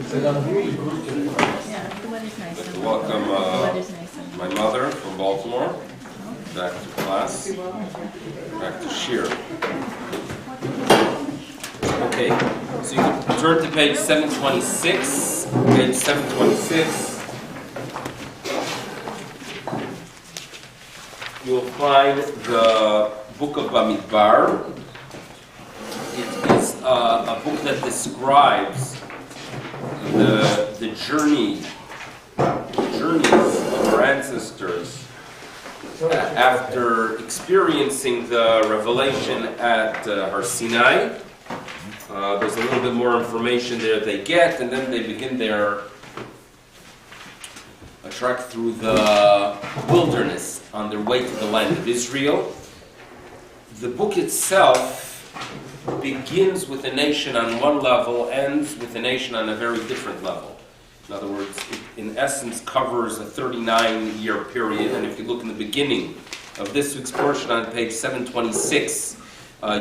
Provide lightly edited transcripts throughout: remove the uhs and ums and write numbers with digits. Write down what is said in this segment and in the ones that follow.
I'd like to welcome my mother from Baltimore back to class, back to Shir. Okay, so you can turn to page 726. Page 726. You'll find the book of Bamidbar. It is a book that describes the journeys of our ancestors after experiencing the revelation at Har Sinai. There's a little bit more information there they get, and then they begin their trek through the wilderness on their way to the land of Israel. The book itself begins with a nation on one level, ends with a nation on a very different level. In other words, it in essence covers a 39-year period, and if you look in the beginning of this week's portion on page 726,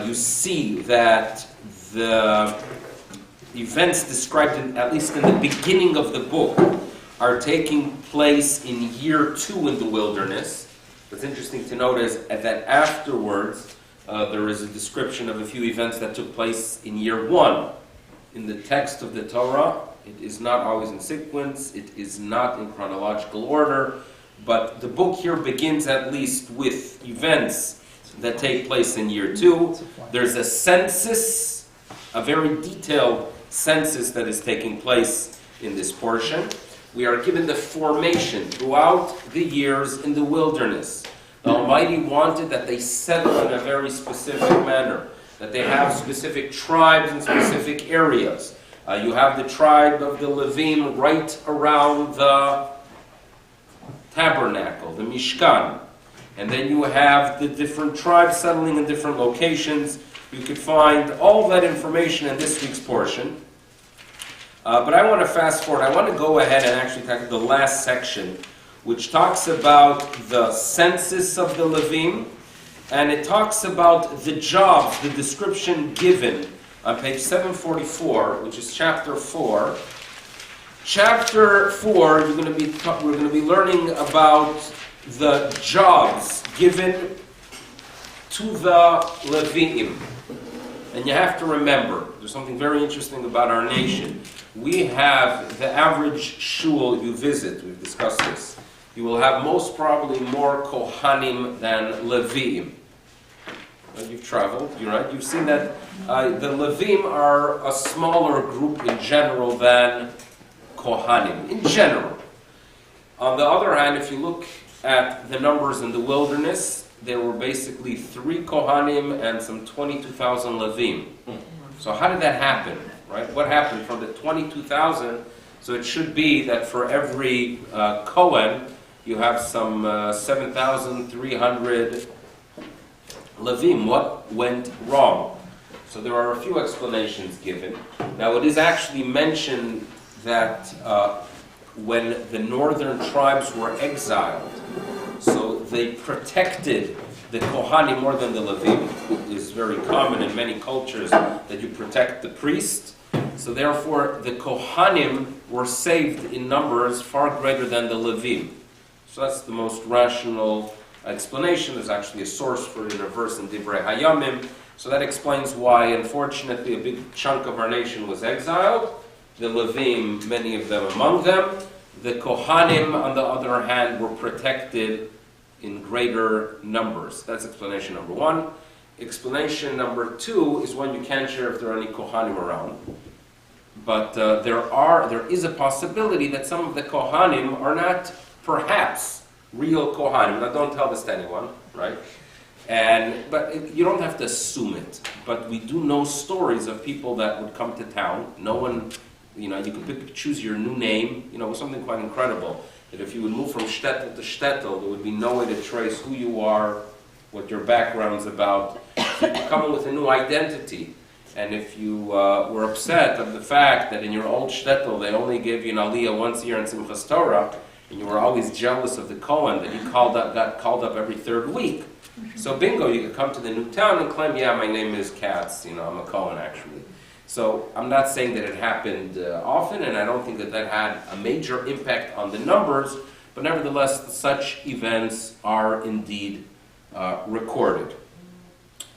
you see that the events described, at least in the beginning of the book, are taking place in year 2 in the wilderness. What's interesting to note is that afterwards, there is a description of a few events that took place in year 1. In the text of the Torah, it is not always in sequence, it is not in chronological order, but the book here begins at least with events that take place in year 2. There's a census, a very detailed census that is taking place in this portion. We are given the formation throughout the years in the wilderness. The Almighty wanted that they settle in a very specific manner, that they have specific tribes in specific areas. You have the tribe of the Levim right around the tabernacle, the Mishkan. And then you have the different tribes settling in different locations. You could find all that information in this week's portion. But I want to fast forward. I want to go ahead and actually tackle the last section, which talks about the census of the Levim, and it talks about the jobs, the description given on page 744, which is chapter 4. Chapter 4, we're going to be learning about the jobs given to the Levim. And you have to remember, there's something very interesting about our nation. We have the average shul you visit, we've discussed this. You will have most probably more Kohanim than Levim. You've traveled, you're right. You've seen that the Levim are a smaller group in general than Kohanim, in general. On the other hand, if you look at the numbers in the wilderness, there were basically 3 Kohanim and some 22,000 Levim. So how did that happen? Right? What happened from the 22,000? So it should be that for every Kohen, you have some 7,300 Levim. What went wrong? So there are a few explanations given. Now it is actually mentioned that when the northern tribes were exiled, so they protected the Kohanim more than the Levim. It is very common in many cultures that you protect the priest. So therefore, the Kohanim were saved in numbers far greater than the Levim. So that's the most rational explanation. There's actually a source for it in a verse in Divrei Hayamim. So that explains why, unfortunately, a big chunk of our nation was exiled. The Levim, many of them among them. The Kohanim, on the other hand, were protected in greater numbers. That's explanation number 1. Explanation number 2 is one you can't share if there are any Kohanim around. But there is a possibility that some of the Kohanim are not perhaps real Kohanim. Now don't tell this to anyone, right? But you don't have to assume it. But we do know stories of people that would come to town. No one, you could choose your new name. It was something quite incredible. That if you would move from shtetl to shtetl, there would be no way to trace who you are, what your background's about. You come in with a new identity. And if you were upset of the fact that in your old shtetl they only gave you an aliyah once a year in Simchas Torah, and you were always jealous of the Kohen that he got called up every 3rd week. So bingo, you could come to the new town and claim, yeah, my name is Katz, I'm a Kohen actually. So I'm not saying that it happened often, and I don't think that that had a major impact on the numbers, but nevertheless, such events are indeed recorded.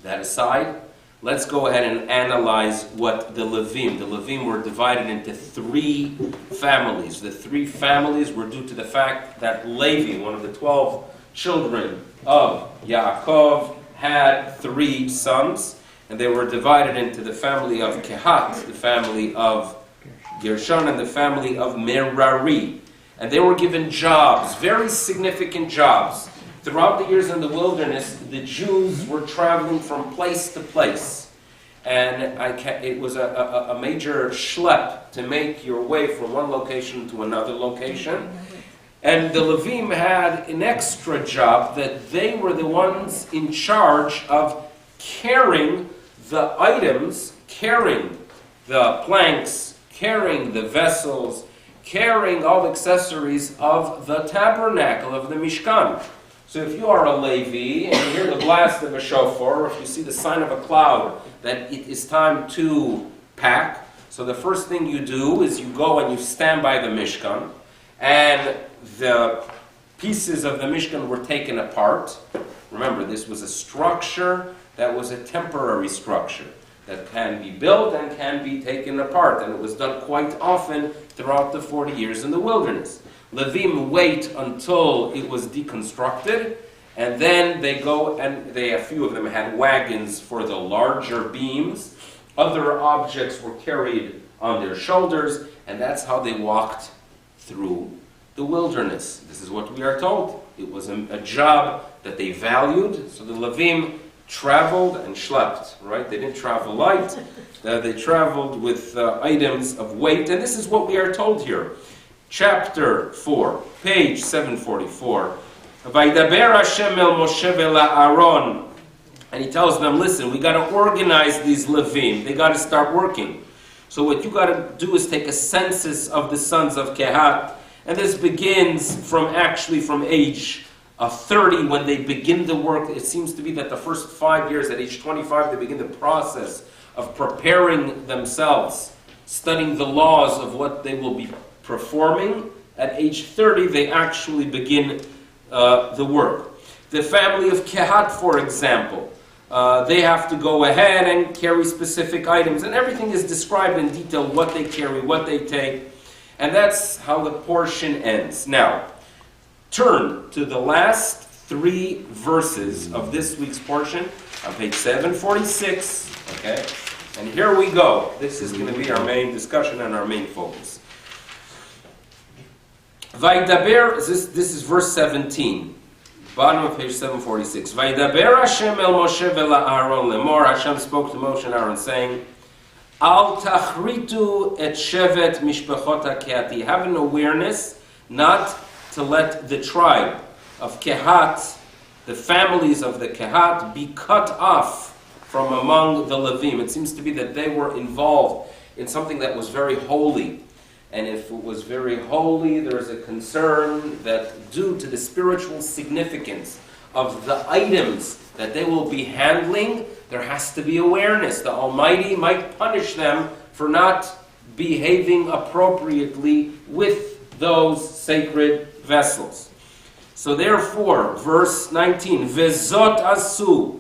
That aside, let's go ahead and analyze what the Levim were divided into 3 families. The 3 families were due to the fact that Levi, one of the 12 children of Yaakov, had 3 sons, and they were divided into the family of Kehat, the family of Gershon, and the family of Merari. And they were given jobs, very significant jobs. Throughout the years in the wilderness, the Jews were traveling from place to place. And it was a major schlep to make your way from one location to another location. And the Levim had an extra job that they were the ones in charge of carrying the items, carrying the planks, carrying the vessels, carrying all the accessories of the tabernacle, of the Mishkan. So if you are a Levi and you hear the blast of a shofar, or if you see the sign of a cloud that it is time to pack, so the first thing you do is you go and you stand by the Mishkan, and the pieces of the Mishkan were taken apart. Remember, this was a structure that was a temporary structure that can be built and can be taken apart, and it was done quite often throughout the 40 years in the wilderness. Levim wait until it was deconstructed, and then they go and a few of them had wagons for the larger beams. Other objects were carried on their shoulders, and that's how they walked through the wilderness. This is what we are told. It was a job that they valued, so the Levim traveled and schlepped, right? They didn't travel light. They traveled with items of weight, and this is what we are told here. Chapter 4, page 744. Vaydaber Hashem el Moshe ve'la'aron. And he tells them, listen, we got to organize these Levim. They got to start working. So what you got to do is take a census of the sons of Kehat. And this begins from age 30 when they begin the work. It seems to be that the first 5 years, at age 25, they begin the process of preparing themselves, studying the laws of what they will be performing. At age 30, they actually begin the work. The family of Kehat, for example, they have to go ahead and carry specific items, and everything is described in detail, what they carry, what they take, and that's how the portion ends. Now, turn to the last 3 verses of this week's portion on page 746, okay? And here we go. This is going to be our main discussion and our main focus. Vaydaber, this is verse 17, bottom of page 746. Vaydaber Hashem el Moshe ve'la'aron lemor. Hashem spoke to Moshe and Aaron, saying, Al tachritu et shevet mishpachot ha-kehati. Have an awareness not to let the tribe of Kehat, the families of the Kehat, be cut off from among the Levim. It seems to be that they were involved in something that was very holy. And if it was very holy, there is a concern that due to the spiritual significance of the items that they will be handling, there has to be awareness. The Almighty might punish them for not behaving appropriately with those sacred vessels. So therefore, verse 19, Vezot asu,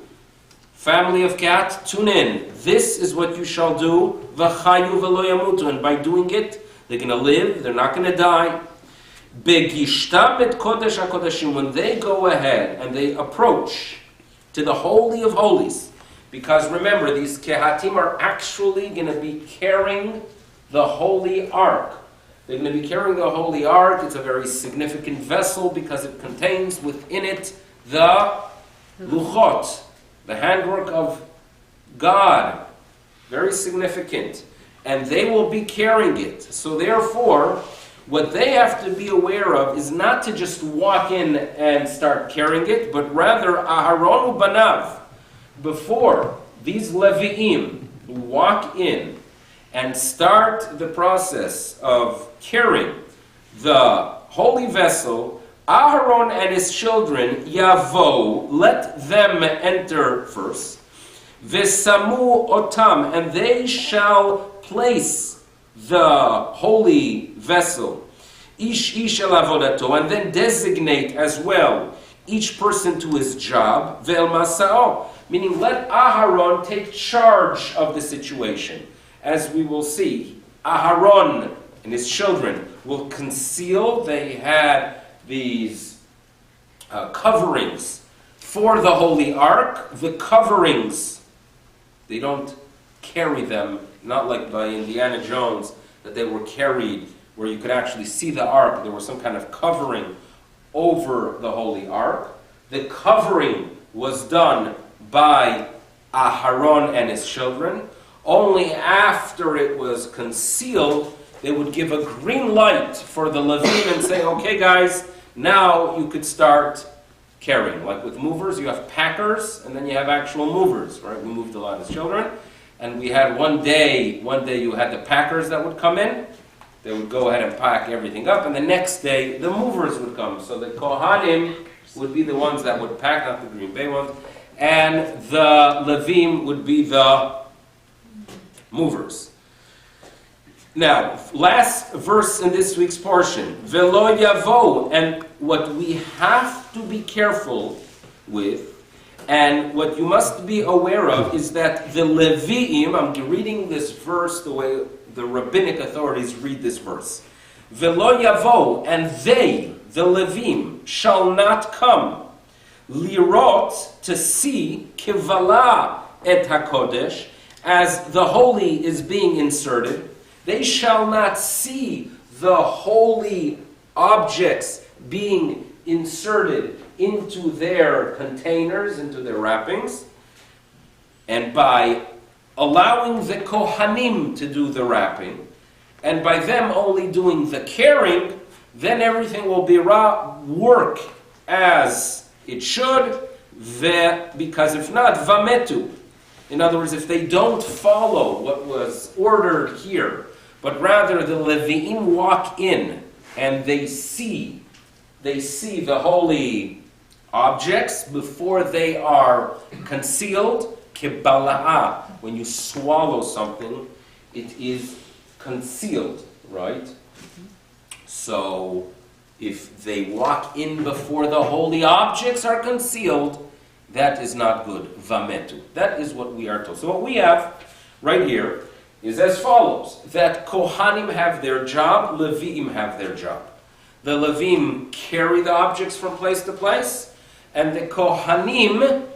family of Kehat, tune in. This is what you shall do, V'chayu v'lo yamutu, and by doing it, they're going to live, they're not going to die. Begishtam et kodesh HaKodeshim, when they go ahead and they approach to the Holy of Holies, because remember, these Kehatim are actually going to be carrying the Holy Ark. They're going to be carrying the Holy Ark. It's a very significant vessel because it contains within it the Luchot, the handwork of God. Very significant. And they will be carrying it. So therefore, what they have to be aware of is not to just walk in and start carrying it, but rather Aharon u'banav, before these Levi'im walk in and start the process of carrying the holy vessel, Aharon and his children, Yavo, let them enter first. V'samu otam, and they shall place the holy vessel, ish el avodato, and then designate as well each person to his job, ve'el masao, meaning let Aharon take charge of the situation. As we will see, Aharon and his children will conceal. They had these coverings for the holy ark. The coverings, they don't carry them, not like by Indiana Jones, that they were carried where you could actually see the ark. There was some kind of covering over the holy ark. The covering was done by Aharon and his children. Only after it was concealed, they would give a green light for the Levim and say, okay guys, now you could start carrying. Like with movers, you have packers, and then you have actual movers, right? We moved a lot as children. And we had one day you had the packers that would come in. They would go ahead and pack everything up, and the next day the movers would come. So the Kohanim would be the ones that would pack, not the Green Bay ones, and the Levim would be the movers. Now, last verse in this week's portion, Velo Yavo, and what we have to be careful with, and what you must be aware of, is that the Levi'im, I'm reading this verse the way the rabbinic authorities read this verse. Velo Yavo, and they, the Levim, shall not come, lirot, to see, kivala et hakodesh, as the holy is being inserted. They shall not see the holy objects being inserted into their containers, into their wrappings. And by allowing the Kohanim to do the wrapping, and by them only doing the carrying, then everything will be work as it should, because if not, vametu. In other words, if they don't follow what was ordered here, but rather the Levi'im walk in and they see the holy objects before they are concealed. Kibala'a, when you swallow something, it is concealed, right? So if they walk in before the holy objects are concealed, that is not good. Vametu. That is what we are told. So what we have right here is as follows, that Kohanim have their job, Levi'im have their job. The Levim carry the objects from place to place, and the Kohanim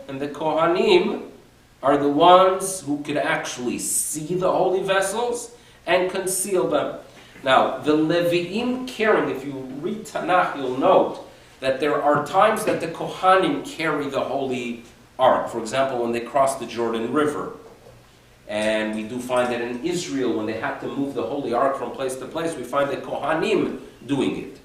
are the ones who could actually see the holy vessels and conceal them. Now, the Levi'im carrying, if you read Tanakh, you'll note that there are times that the Kohanim carry the holy ark. For example, when they cross the Jordan River. And we do find that in Israel, when they had to move the holy ark from place to place, we find the Kohanim doing it.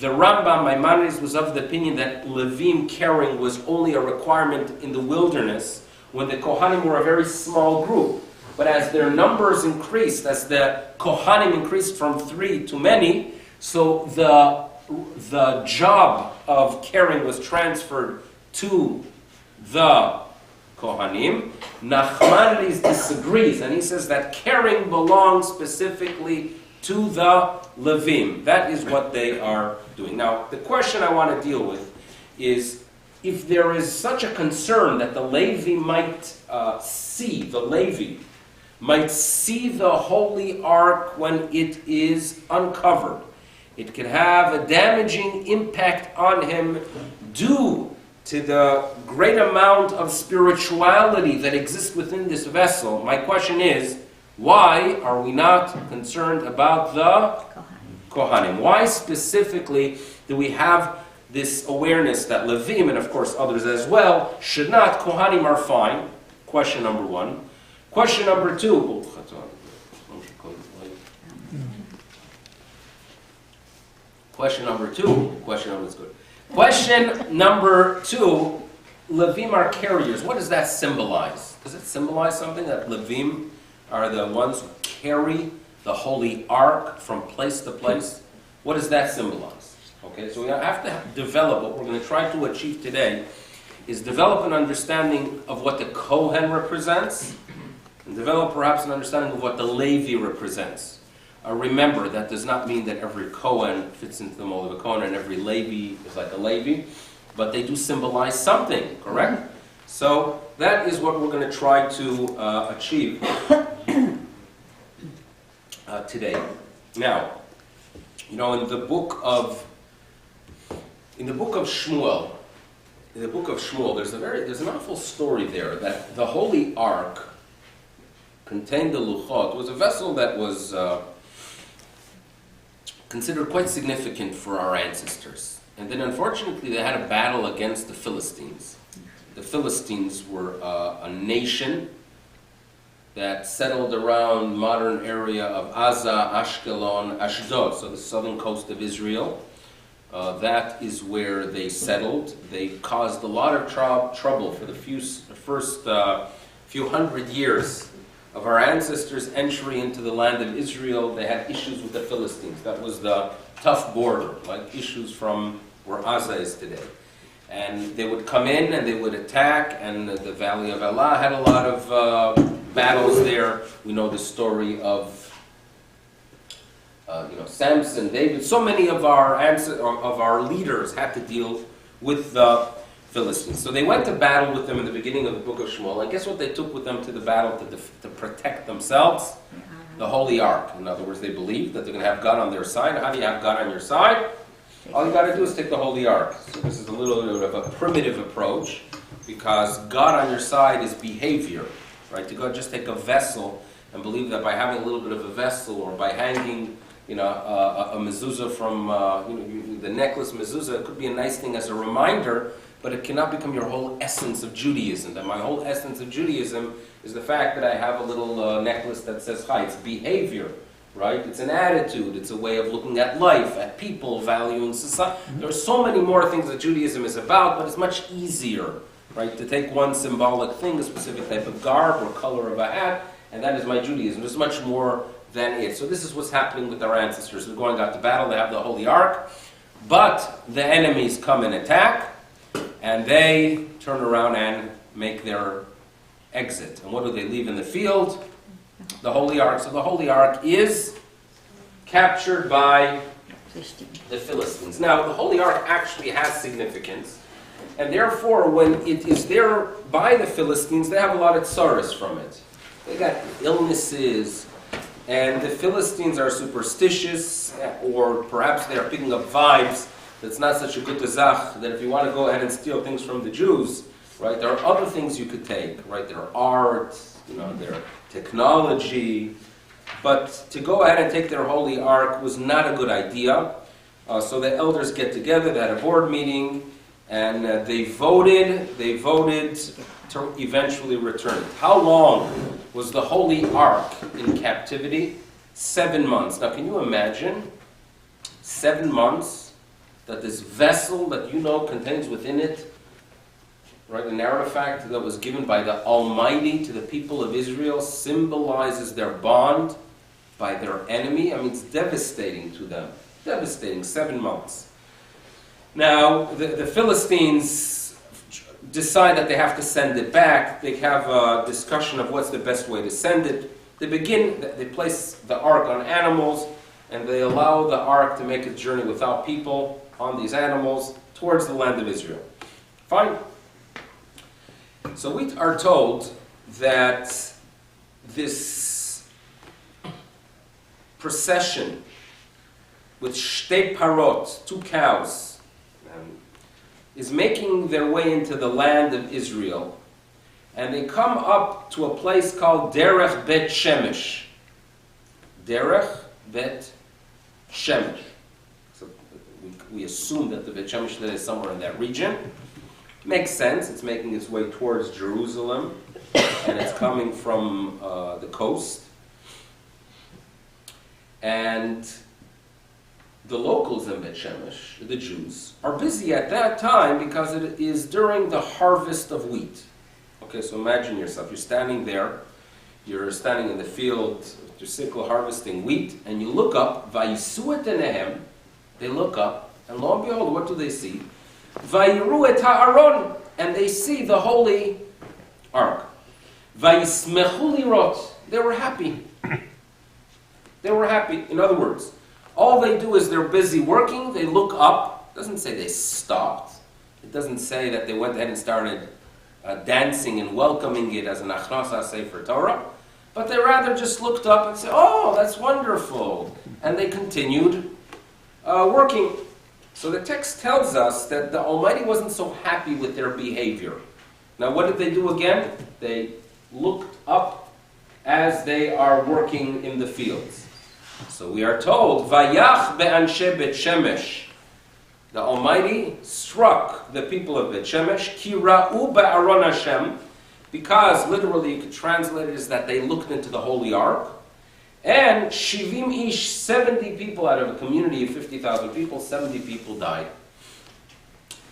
The Rambam Maimonides was of the opinion that Levim carrying was only a requirement in the wilderness when the Kohanim were a very small group. But as their numbers increased, as the Kohanim increased from 3 to many, so the job of carrying was transferred to the Kohanim. Nachmanides disagrees, and he says that carrying belongs specifically to the Levim. That is what they are doing. Now, the question I want to deal with is, if there is such a concern that the Levi might see the holy ark when it is uncovered, it can have a damaging impact on him due to the great amount of spirituality that exists within this vessel. My question is, why are we not concerned about the Kohanim? Why specifically do we have this awareness that Levim, and of course others as well, should not? Kohanim are fine. Question number 1. Question number 2. Question number 2. Question number 2. Levim are carriers. What does that symbolize? Does it symbolize something that Levim are the ones who carry the holy ark from place to place? What does that symbolize? Okay, so we have to develop what we're going to try to achieve today is develop an understanding of what the Kohen represents, and develop perhaps an understanding of what the Levi represents. Remember, that does not mean that every Kohen fits into the mold of a Kohen and every Levi is like a Levi, but they do symbolize something, correct? So that is what we're going to try to achieve today. Now, in the book of Shmuel, there's an awful story there that the Holy Ark contained the Luchot. It was a vessel that was considered quite significant for our ancestors. And then unfortunately they had a battle against the Philistines. The Philistines were a nation that settled around modern area of Gaza, Ashkelon, Ashdod, so the southern coast of Israel. That is where they settled. They caused a lot of trouble for the first few hundred years of our ancestors' entry into the land of Israel. They had issues with the Philistines. That was the tough border, like issues from where Gaza is today. And they would come in and they would attack, and the Valley of Elah had a lot of battles there. We know the story of Samson, David. So many of our leaders had to deal with the Philistines. So they went to battle with them in the beginning of the book of Shmuel. And guess what they took with them to the battle to protect themselves? The Holy Ark. In other words, they believed that they're going to have God on their side. How do you have God on your side? All you got to do is take the Holy Ark. So this is a little bit of a primitive approach, because God on your side is behavior, right? To go just take a vessel and believe that by having a little bit of a vessel, or by hanging a mezuzah from the necklace mezuzah, it could be a nice thing as a reminder, but it cannot become your whole essence of Judaism. That my whole essence of Judaism is the fact that I have a little necklace that says Chai. It's behavior, right? It's an attitude. It's a way of looking at life, at people, valuing society. There are so many more things that Judaism is about, but it's much easier, right, to take one symbolic thing, a specific type of garb or color of a hat, and that is my Judaism. There's much more than it. So this is what's happening with our ancestors. They're going out to battle. They have the Holy Ark, but the enemies come and attack, and they turn around and make their exit. And what do they leave in the field? The Holy Ark. So the Holy Ark is captured by the Philistines. Now, the Holy Ark actually has significance, and therefore, when it is there by the Philistines, they have a lot of tsaras from it. They got illnesses, and the Philistines are superstitious, or perhaps they are picking up vibes that's not such a good tazach, that if you want to go ahead and steal things from the Jews, right, there are other things you could take, right? Their art, their technology. But to go ahead and take their Holy Ark was not a good idea. So the elders get together, they had a board meeting, and they voted to eventually return it. How long was the Holy Ark in captivity? 7 months. Now, can you imagine 7 months that this vessel that contains within it, right, an artifact that was given by the Almighty to the people of Israel, symbolizes their bond by their enemy? I mean, it's devastating to them. Devastating, 7 months. Now, the Philistines decide that they have to send it back. They have a discussion of what's the best way to send it. They place the ark on animals, and they allow the ark to make its journey without people on these animals towards the land of Israel. Fine. So we are told that this procession with shtei parot, 2 cows, is making their way into the land of Israel. And they come up to a place called Derech Bet Shemesh. Derech Bet Shemesh. So we assume that the Bet Shemesh is somewhere in that region. Makes sense. It's making its way towards Jerusalem, and it's coming from the coast. And the locals in Bet Shemesh, the Jews, are busy at that time because it is during the harvest of wheat. Okay, so imagine yourself. You're standing there. You're standing in the field, your sickle harvesting wheat, and you look up. Vayisu et enehem. They look up, and lo and behold, what do they see? Vayiru et ha'aron. and they see the holy ark. Vayismechu lirot. They were happy. They were happy. In other words, all they do is they're busy working, they look up. It doesn't say they stopped. It doesn't say that they went ahead and started dancing and welcoming it as an achnasa sefer Torah. But they rather just looked up and said, oh, that's wonderful. And they continued working. So the text tells us that the Almighty wasn't so happy with their behavior. Now what did they do again? They looked up as they are working in the fields. So we are told, Vayach be'anshe Bet Shemesh. The Almighty struck the people of Bet Shemesh, Ki ra'u ba'aron Hashem, because literally you could translate it as that they looked into the holy ark. And Shivim Ish, 70 people out of a community of 50,000 people, 70 people died.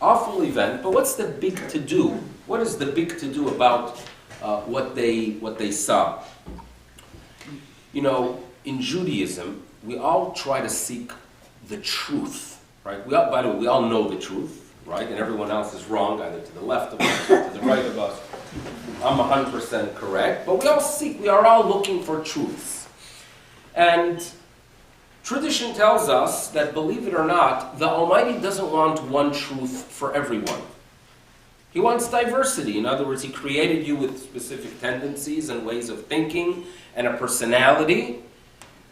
Awful event, but what's the big to-do? What is the big to-do about what they saw? You know, in Judaism, we all try to seek the truth, right? By the way, we all know the truth, right? And everyone else is wrong, either to the left of us or to the right of us. I'm 100% correct, but we are all looking for truths. And tradition tells us that, believe it or not, the Almighty doesn't want one truth for everyone. He wants diversity. In other words, He created you with specific tendencies and ways of thinking and a personality.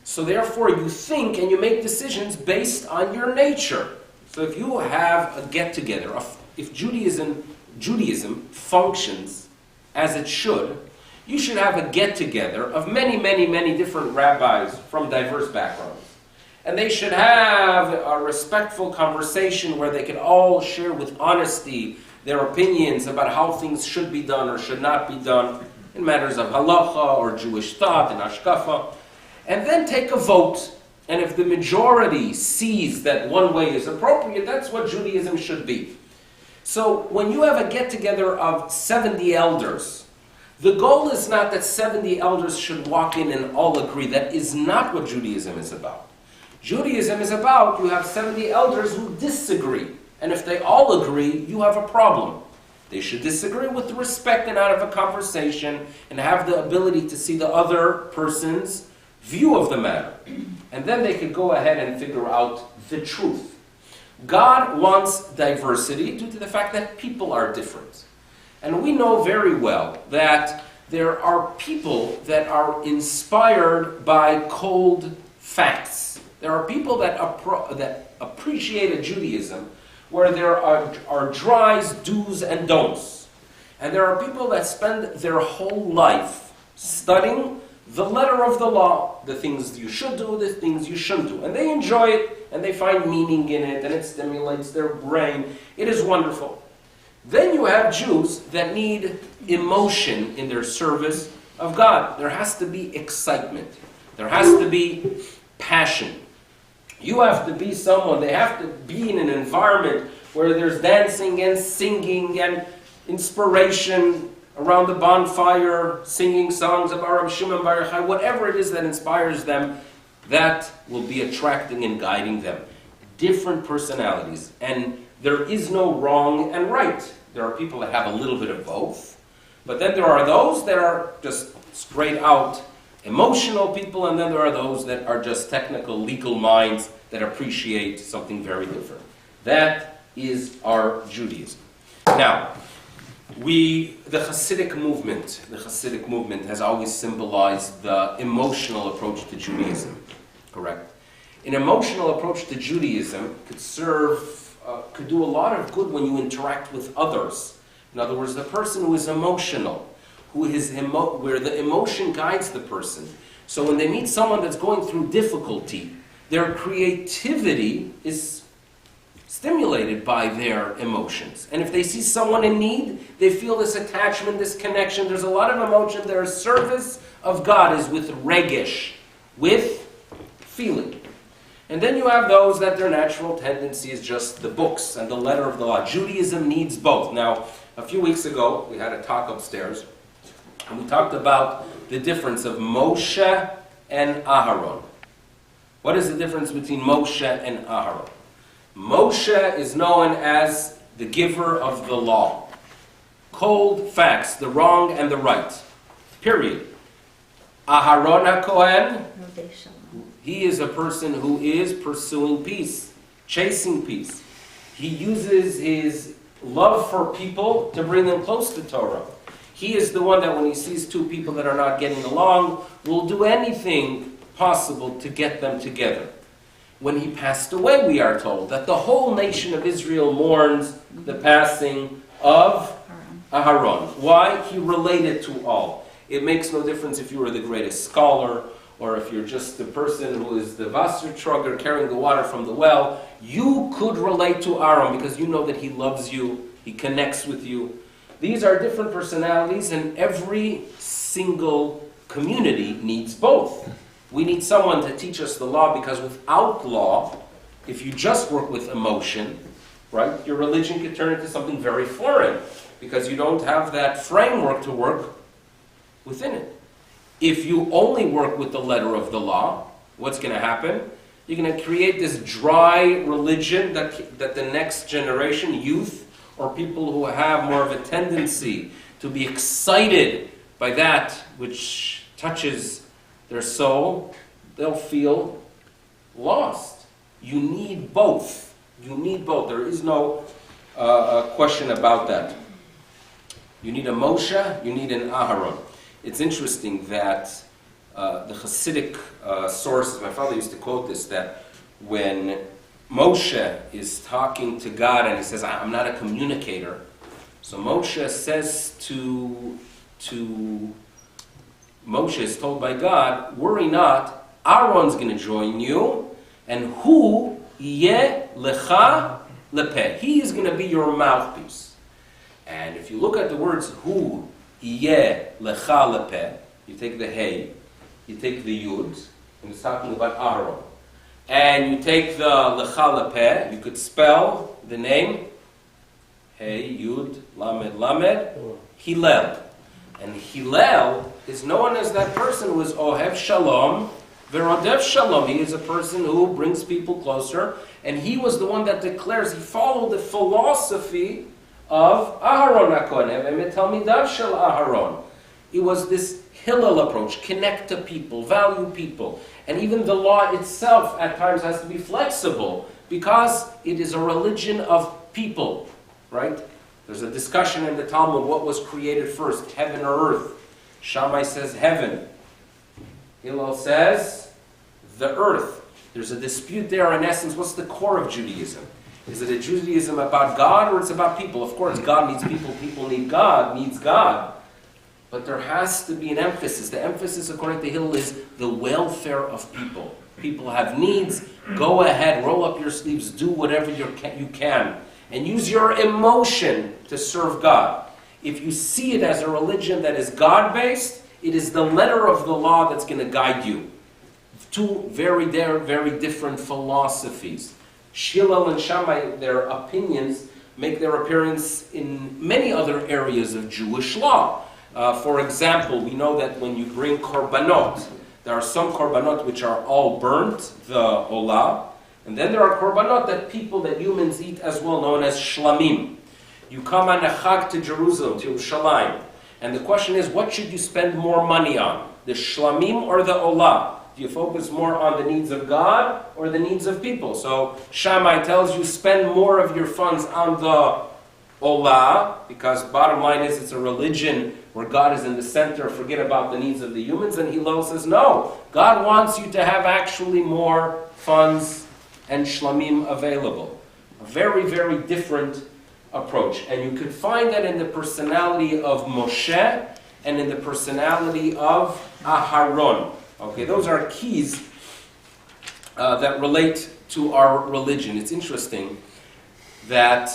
So therefore, you think and you make decisions based on your nature. So if you have a get-together, if Judaism functions as it should, you should have a get-together of many, many, many different rabbis from diverse backgrounds. And they should have a respectful conversation where they can all share with honesty their opinions about how things should be done or should not be done in matters of halacha or Jewish thought and hashkafa. And then take a vote. And if the majority sees that one way is appropriate, that's what Judaism should be. So when you have a get-together of 70 elders, the goal is not that 70 elders should walk in and all agree. That is not what Judaism is about. Judaism is about you have 70 elders who disagree. And if they all agree, you have a problem. They should disagree with respect and out of a conversation and have the ability to see the other person's view of the matter. And then they could go ahead and figure out the truth. God wants diversity due to the fact that people are different. And we know very well that there are people that are inspired by cold facts. There are people that appreciate a Judaism where there are dries, do's, and don'ts. And there are people that spend their whole life studying the letter of the law, the things you should do, the things you shouldn't do. And they enjoy it, and they find meaning in it, and it stimulates their brain. It is wonderful. Then you have Jews that need emotion in their service of God. There has to be excitement. There has to be passion. You have to be someone, they have to be in an environment where there's dancing and singing and inspiration around the bonfire, singing songs of Arab Shimon Bar Yochai, whatever it is that inspires them, that will be attracting and guiding them. Different personalities. And there is no wrong and right. There are people that have a little bit of both. But then there are those that are just straight out emotional people, and then there are those that are just technical, legal minds that appreciate something very different. That is our Judaism. Now, the Hasidic movement has always symbolized the emotional approach to Judaism, correct? An emotional approach to Judaism could do a lot of good when you interact with others. In other words, the person who is emotional, where the emotion guides the person. So when they meet someone that's going through difficulty, their creativity is stimulated by their emotions. And if they see someone in need, they feel this attachment, this connection. There's a lot of emotion. Their service of God is with regesh, with feeling. And then you have those that their natural tendency is just the books and the letter of the law. Judaism needs both. Now, a few weeks ago, we had a talk upstairs, and we talked about the difference of Moshe and Aharon. What is the difference between Moshe and Aharon? Moshe is known as the giver of the law. Cold facts, the wrong and the right. Period. Aharon HaKohen, he is a person who is pursuing peace, chasing peace. He uses his love for people to bring them close to Torah. He is the one that when he sees two people that are not getting along, will do anything possible to get them together. When he passed away, we are told that the whole nation of Israel mourns the passing of Aharon. Why? He related to all. It makes no difference if you were the greatest scholar or if you're just the person who is the Wassertrugger carrying the water from the well. You could relate to Aaron because you know that he loves you, he connects with you. These are different personalities, and every single community needs both. We need someone to teach us the law, because without law, if you just work with emotion, right, your religion could turn into something very foreign, because you don't have that framework to work within it. If you only work with the letter of the law, what's going to happen? You're going to create this dry religion that the next generation, youth, or people who have more of a tendency to be excited by that which touches their soul, they'll feel lost. You need both. You need both. There is no question about that. You need a Moshe, you need an Aharon. It's interesting that the Hasidic sources, my father used to quote this, that when Moshe is talking to God and he says, I'm not a communicator, so Moshe says to Moshe is told by God, worry not, Aaron's going to join you, and hu yeh lecha lepeh. He is going to be your mouthpiece. And if you look at the words hu yeh lecha lepeh, you take the hey, you take the yud, and it's talking about Aaron. And you take the lecha lepeh, you could spell the name hey, yud, lamed, lamed, Hillel. And Hillel is known as that person who is Ohev Shalom, Verodev Shalom. He is a person who brings people closer. And he was the one that declares, he followed the philosophy of Aharon HaKohen, Talmidav Shel Aharon. It was this Hillel approach, connect to people, value people. And even the law itself at times has to be flexible because it is a religion of people, right? There's a discussion in the Talmud, what was created first, heaven or earth? Shammai says heaven. Hillel says the earth. There's a dispute there in essence. What's the core of Judaism? Is it a Judaism about God or it's about people? Of course, God needs people, people need God, needs God. But there has to be an emphasis. The emphasis, according to Hillel, is the welfare of people. People have needs. Go ahead, roll up your sleeves, do whatever you can. And use your emotion to serve God. If you see it as a religion that is God-based, it is the letter of the law that's going to guide you. Two very different philosophies. Hillel and Shammai, their opinions make their appearance in many other areas of Jewish law. For example, we know that when you bring korbanot, there are some korbanot which are all burnt, the olah, and then there are korbanot that humans eat as well, known as shlamim. You come on a chag to Jerusalem, to Yerushalayim, and the question is, what should you spend more money on? The shlamim or the olah? Do you focus more on the needs of God or the needs of people? So Shammai tells you spend more of your funds on the olah, because bottom line is it's a religion where God is in the center, forget about the needs of the humans. And Hillel says, no, God wants you to have actually more funds and shlamim available. A very different approach. And you could find that in the personality of Moshe and in the personality of Aharon. Okay, those are keys that relate to our religion. It's interesting that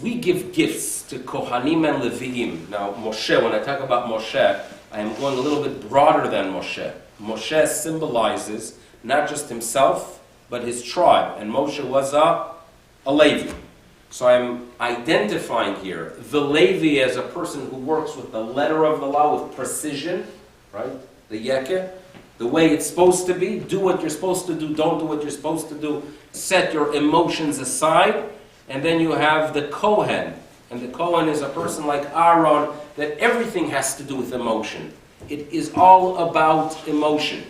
we give gifts to Kohanim and Leviim. Now, Moshe, when I talk about Moshe, I am going a little bit broader than Moshe. Moshe symbolizes not just himself, but his tribe. And Moshe was a Levi. So I'm identifying here the Levi as a person who works with the letter of the law with precision, right? The Yekeh, the way it's supposed to be. Do what you're supposed to do, don't do what you're supposed to do. Set your emotions aside. And then you have the Kohen, And the Kohen is a person like Aaron, that everything has to do with emotion. It is all about emotion.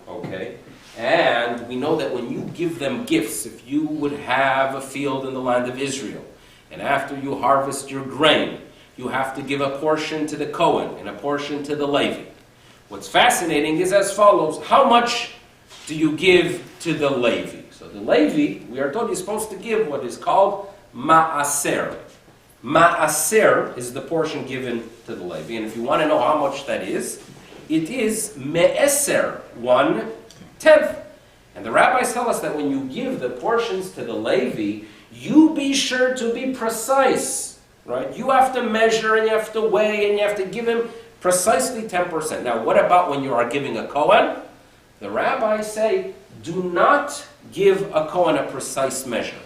Okay? And we know that when you give them gifts, if you would have a field in the land of Israel, and after you harvest your grain, you have to give a portion to the Kohen and a portion to the Levi. What's fascinating is as follows: how much do you give to the Levi? So the Levi, we are told, you're supposed to give what is called ma'aser. Ma'aser is the portion given to the Levi. And if you want to know how much that is, it is me'eser, 1/10. And the rabbis tell us that when you give the portions to the Levi, you be sure to be precise, right? You have to measure and you have to weigh and you have to give him precisely 10%. Now, what about when you are giving a Kohen? The rabbis say, do not give a Kohen a precise measure.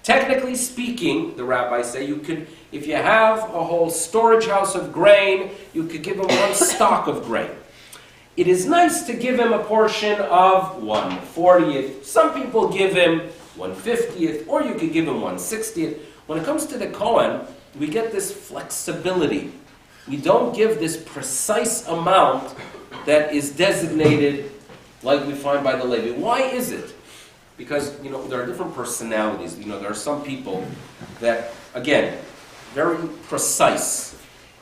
Technically speaking, the rabbis say, you could, if you have a whole storage house of grain, you could give him one stock of grain. It is nice to give him a portion of 1/40th. Some people give him 1/50th, or you could give him 1/60th. When it comes to the Kohen, we get this flexibility. We don't give this precise amount that is designated like we find by the Levi. Why is it? Because, there are different personalities. There are some people that, again, very precise.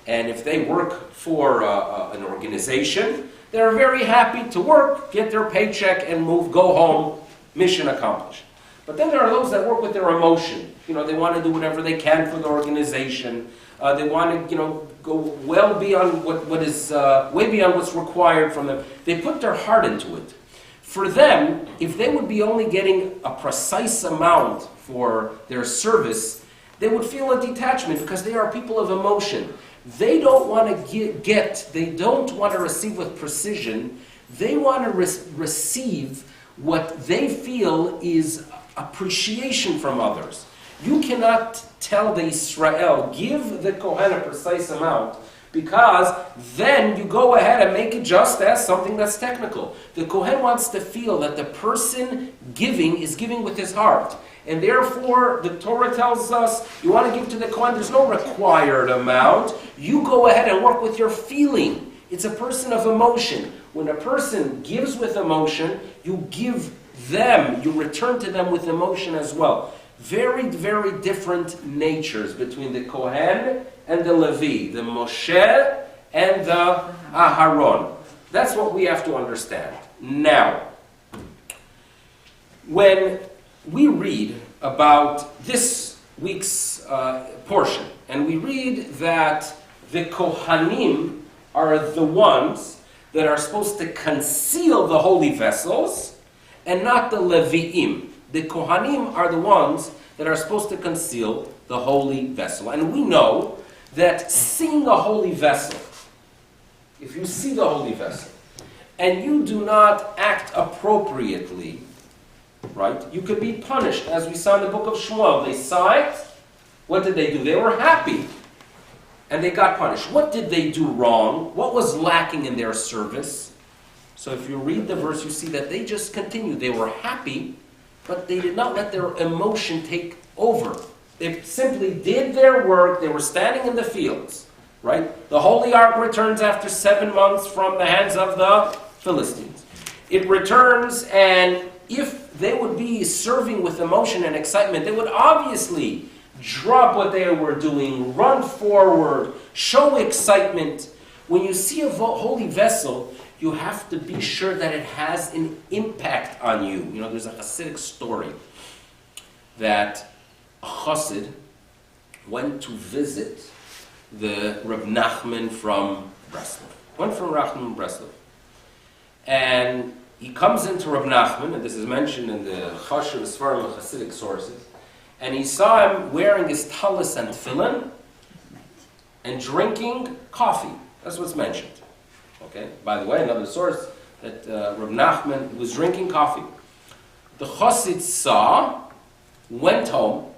And if they work for an organization, they're very happy to work, get their paycheck, and go home, mission accomplished. But then there are those that work with their emotion. They want to do whatever they can for the organization. They want to, go well beyond what is way beyond what's required from them. They put their heart into it. For them, if they would be only getting a precise amount for their service, they would feel a detachment because they are people of emotion. They don't want to they don't want to receive with precision. They want to receive what they feel is appreciation from others. You cannot tell the Israel, give the Kohen a precise amount, because then you go ahead and make it just as something that's technical. The Kohen wants to feel that the person giving is giving with his heart. And therefore, the Torah tells us, you want to give to the Kohen, there's no required amount. You go ahead and work with your feeling. It's a person of emotion. When a person gives with emotion, you give them, you return to them with emotion as well. Very, very different natures between the Kohen and the Levi, the Moshe and the Aharon. That's what we have to understand. Now, when we read about this week's portion, and we read that the Kohanim are the ones that are supposed to conceal the holy vessels, and not the Levi'im. The Kohanim are the ones that are supposed to conceal the holy vessel. And we know that seeing a holy vessel, if you see the holy vessel, and you do not act appropriately, right, you could be punished, as we saw in the book of Shmuel. They saw it. What did they do? They were happy. And they got punished. What did they do wrong? What was lacking in their service? So if you read the verse, you see that they just continued. They were happy, but they did not let their emotion take over. They simply did their work. They were standing in the fields, right? The Holy Ark returns after 7 months from the hands of the Philistines. It returns, and if they would be serving with emotion and excitement, they would obviously drop what they were doing, run forward, show excitement. When you see a holy vessel, you have to be sure that it has an impact on you. There's a Hasidic story that a Chassid went to visit the Reb Nachman from Breslov. And he comes into Reb Nachman, and this is mentioned in the Chashuv Sfarim of Hasidic sources, and he saw him wearing his talis and tefillin and drinking coffee. That's what's mentioned. Okay. By the way, another source that Reb Nachman was drinking coffee. The Chassid saw, went home,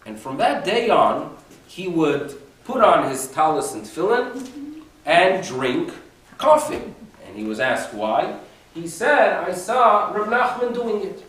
and from that day on, he would put on his talis and tefillin and drink coffee. And he was asked why. He said, I saw Reb Nachman doing it.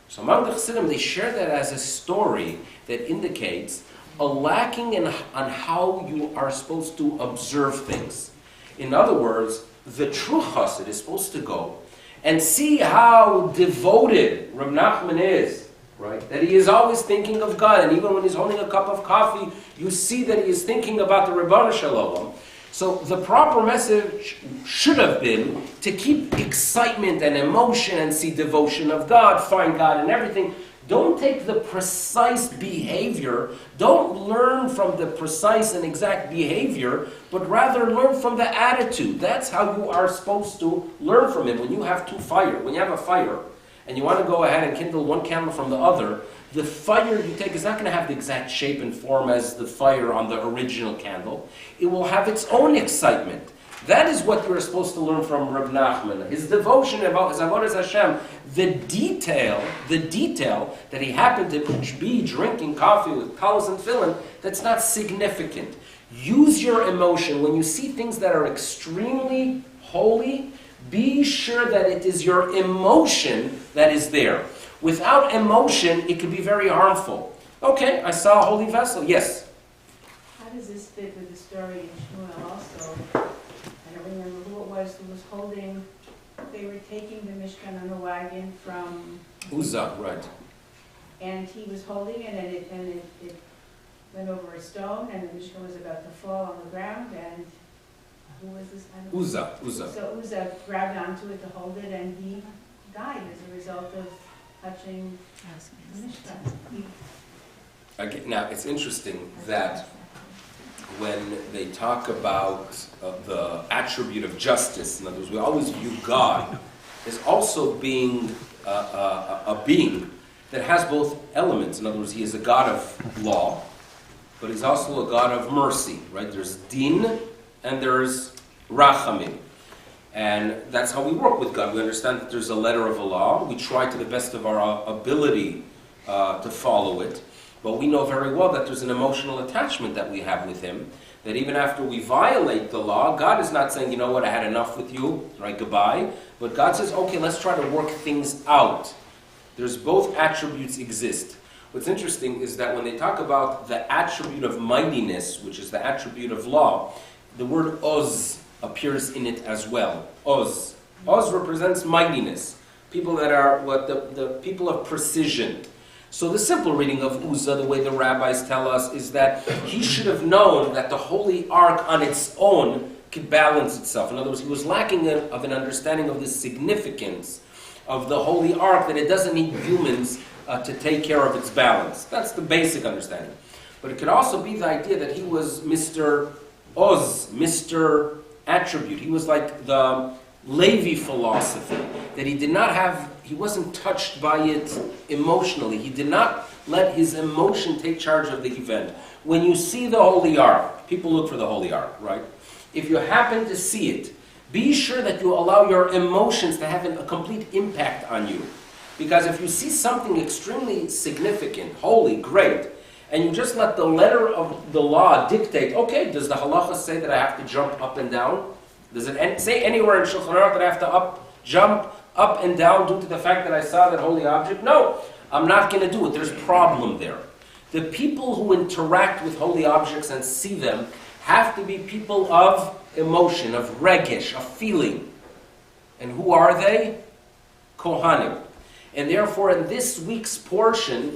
So among the Chassidim, they share that as a story that indicates a lacking on how you are supposed to observe things. In other words, the true chassid is supposed to go and see how devoted Reb Nachman is, right? That he is always thinking of God, and even when he's holding a cup of coffee, you see that he is thinking about the Ribono Shel Olam. So the proper message should have been to keep excitement and emotion and see devotion of God, find God in everything. Don't take the precise behavior, don't learn from the precise and exact behavior, but rather learn from the attitude. That's how you are supposed to learn from him. When you have when you have a fire, and you want to go ahead and kindle one candle from the other, the fire you take is not going to have the exact shape and form as the fire on the original candle. It will have its own excitement. That is what you're supposed to learn from Reb Nachman. His devotion about his avodas Hashem, the detail that he happened to be drinking coffee with talis and tefillin, that's not significant. Use your emotion. When you see things that are extremely holy, be sure that it is your emotion that is there. Without emotion, it can be very harmful. Okay, I saw a holy vessel. Yes? How does this fit with the story in Shmuel also? I don't remember who it was who was holding, they were taking the Mishkan on a wagon from... Uzzah, right. And he was holding it, and it went over a stone, and the Mishkan was about to fall on the ground, and who was this? Uzzah. So Uzzah grabbed onto it to hold it, and he died as a result of touching the Mishkan. Again, now, it's interesting that when they talk about the attribute of justice, in other words, we always view God as also being a being that has both elements. In other words, he is a God of law, but he's also a God of mercy, right? There's din and there's rachamim. And that's how we work with God. We understand that there's a letter of a law. We try to the best of our ability to follow it. But we know very well that there's an emotional attachment that we have with him, that even after we violate the law, God is not saying, you know what, I had enough with you, right, goodbye. But God says, okay, let's try to work things out. There's both attributes exist. What's interesting is that when they talk about the attribute of mightiness, which is the attribute of law, the word oz appears in it as well. Oz. Oz represents mightiness. People that are the people of precision. So the simple reading of Uzzah, the way the rabbis tell us, is that he should have known that the Holy Ark on its own could balance itself. In other words, he was lacking of an understanding of the significance of the Holy Ark, that it doesn't need humans to take care of its balance. That's the basic understanding. But it could also be the idea that he was Mr. Oz, Mr. Attribute. He was like the Levi philosophy, that he wasn't touched by it emotionally. He did not let his emotion take charge of the event. When you see the Holy Ark, people look for the Holy Ark, right? If you happen to see it, be sure that you allow your emotions to have a complete impact on you. Because if you see something extremely significant, holy, great, and you just let the letter of the law dictate, okay, does the halacha say that I have to jump up and down? Does it say anywhere in Shulchan Aruch that I have to jump up and down due to the fact that I saw that holy object? No, I'm not going to do it. There's a problem there. The people who interact with holy objects and see them have to be people of emotion, of regesh, of feeling. And who are they? Kohanim. And therefore, in this week's portion,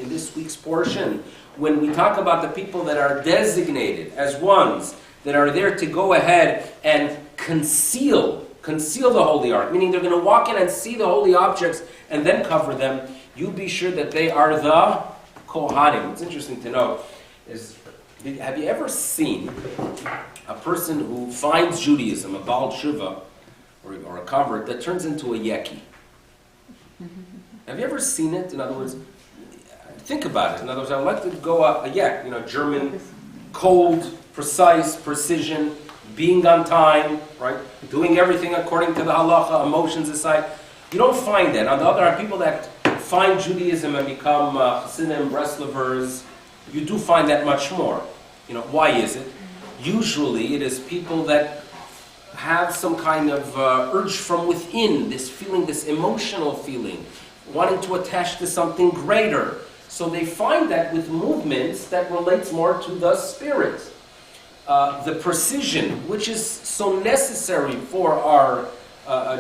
when we talk about the people that are designated as ones that are there to go ahead and conceal the holy ark, meaning they're going to walk in and see the holy objects and then cover them, you be sure that they are the Kohanim. What's interesting to know is, have you ever seen a person who finds Judaism, a Baal Tshuva, or a convert, that turns into a Yeki? Have you ever seen it? In other words, think about it. In other words, I would like to go a Yek, German, cold, precise, precision, being on time, right? Doing everything according to the halacha, emotions aside. You don't find that. On the other hand, people that find Judaism and become Hasidim, Breslovers, you do find that much more. Why is it? Usually it is people that have some kind of urge from within, this feeling, this emotional feeling, wanting to attach to something greater. So they find that with movements that relates more to the spirit. The precision, which is so necessary for our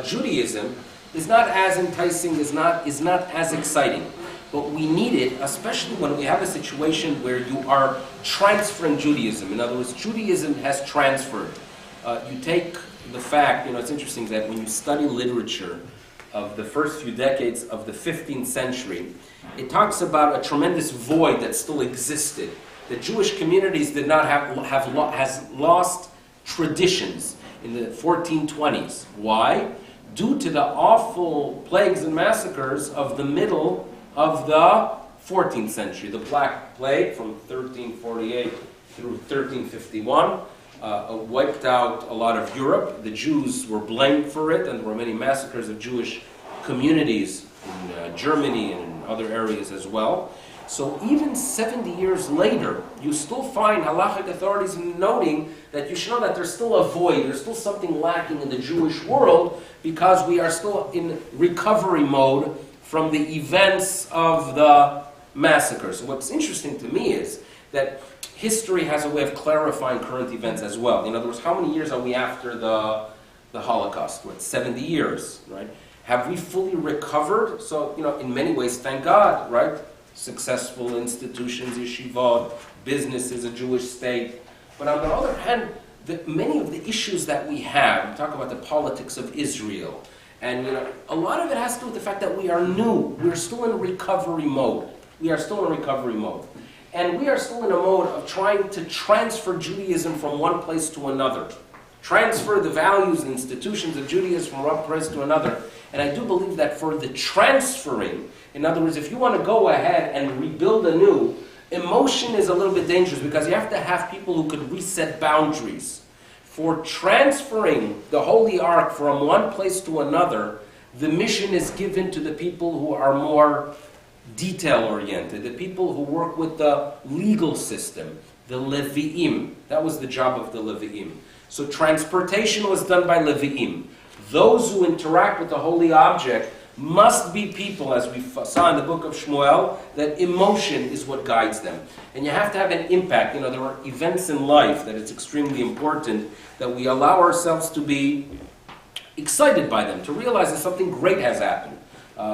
Judaism, is not as enticing, is not as exciting. But we need it, especially when we have a situation where you are transferring Judaism. In other words, Judaism has transferred. You take the fact, it's interesting that when you study literature of the first few decades of the 15th century, it talks about a tremendous void that still existed. The Jewish communities did not has lost traditions in the 1420s. Why? Due to the awful plagues and massacres of the middle of the 14th century. The Black Plague from 1348 through 1351 wiped out a lot of Europe. The Jews were blamed for it, and there were many massacres of Jewish communities in Germany and in other areas as well. So even 70 years later, you still find halachic authorities noting that you should know that there's still a void, there's still something lacking in the Jewish world because we are still in recovery mode from the events of the massacre. So what's interesting to me is that history has a way of clarifying current events as well. In other words, how many years are we after the Holocaust? What, 70 years, right? Have we fully recovered? So, in many ways, thank God, right? Successful institutions, yeshivot, businesses, a Jewish state. But on the other hand, many of the issues that we have, we talk about the politics of Israel, and a lot of it has to do with the fact that we are new. We're still in recovery mode. And we are still in a mode of trying to transfer Judaism from one place to another. Transfer the values and institutions of Judaism from one place to another. And I do believe that for the transferring, in other words, if you want to go ahead and rebuild anew, emotion is a little bit dangerous because you have to have people who could reset boundaries. For transferring the Holy Ark from one place to another, the mission is given to the people who are more detail-oriented, the people who work with the legal system, the Levi'im. That was the job of the Levi'im. So transportation was done by Levi'im. Those who interact with the holy object must be people, as we saw in the book of Shmuel, that emotion is what guides them. And you have to have an impact. There are events in life that it's extremely important that we allow ourselves to be excited by them, to realize that something great has happened.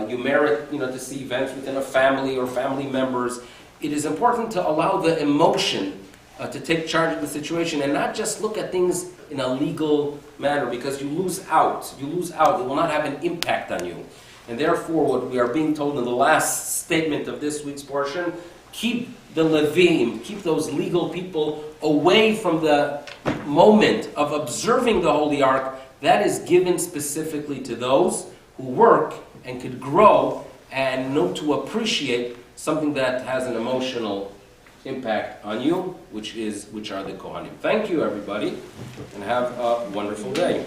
You merit, to see events within a family or family members. It is important to allow the emotion to take charge of the situation and not just look at things in a legal manner because you lose out. It will not have an impact on you. And therefore, what we are being told in the last statement of this week's portion, keep the Levim, keep those legal people away from the moment of observing the Holy Ark. That is given specifically to those who work and could grow and know to appreciate something that has an emotional impact on you, which are the Kohanim. Thank you, everybody, and have a wonderful day.